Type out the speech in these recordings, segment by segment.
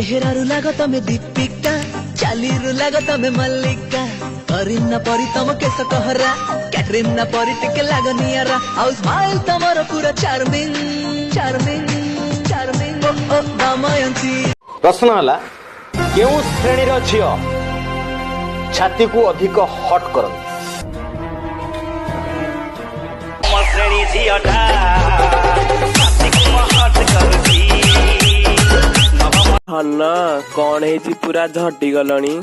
चेहरारू लाग तमे दीपिका चालीरू लाग तमे मल्लिका करीना परी तम केस कहरा कैटरीना परी टिके लाग नियारा आउ स्माइल तमरो पूरा चार्मिंग चार्मिंग चार्मिंग ओ दमयंती। प्रश्न है क्यों श्रेणी झील छाती को अधिक हट कर हन्ना कौन है पूरा झटी गलनी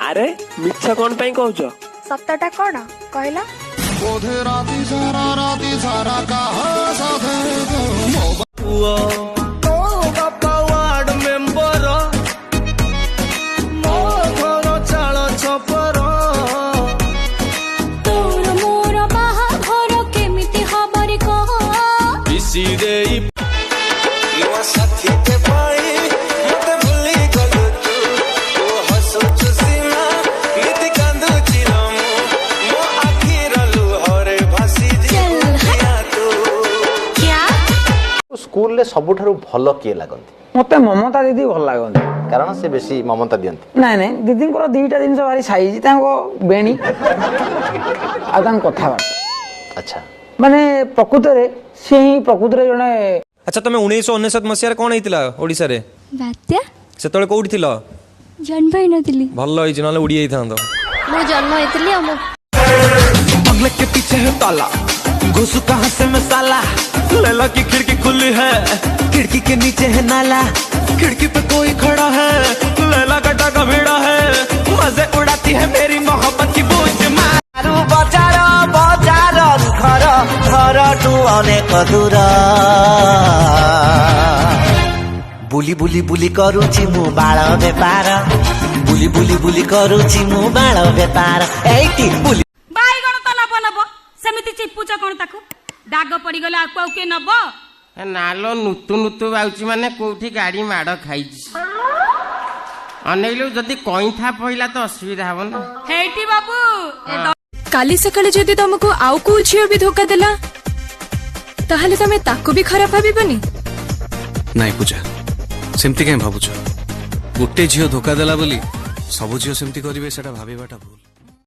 अरे मिछ कौन पे कहूच सतटा कौन कहला बापा वार्ड मेंबर मो घर चाल छपर तोर मोर बाहाघर केमिति हबरी कह इसी रे साथी के पाई मते भूली गलु तू ओ हसो चुसीमा नीति कांदु चिलमु मो आखिरलु हरे भासी दिया तू क्या स्कूल रे सबुठारु भलो किए लागंती मते ममता दीदी भल लागंती कारण से बेसी ममता दियंती नाइ नाइ दीदी को दुईटा जिनस भारी साइज तांको बेणी आ तांको कथा अच्छा माने प्रकृत रे से ही प्रकृत रे जने। अच्छा तुम 1999 मसीह कौन होता ओडिशा रे बात्या से कौटी थिल जन्म ही नथिली भल होई ना उड़ी जाता मो जन्म हेतली हम बंगले के पीछे है ताला घुसू कहां से मसाला लैला की खिड़की खुली है खिड़की के नीचे है नाला खिड़की पे कोई खड़ा है लैला का टाका भिड़ा है मजे उड़ाती है मेरी मोहब्बत की बूझ मारू बाजार बाजार घर घर टू अनेक दूर बुली बुली बुली करूची मु बाल बेपार बुली बुली बुली करूची मु बाल बेपार एटी बुली बाईगण तो नब नब सेमिति चिपुच कोन ताकू दाग पड़ी गला आकु के नब नालो नुतु नुतु बाउची माने कोठी गाड़ी माड़ खाइची अनेलु जदी कइथा पइला तो असुविधा हबो ना हेटी बाबू काली सकाळे जदि तुमको आउ को झियो भी धोखा देला ताहले तमे ताको भी खराब भाबिबनी नाइ पूजा सेमती कहीं भावुच गोटे झील धोखा देला बोली सब झील सेमती करिवे सेटा भाबिबाटा भूल।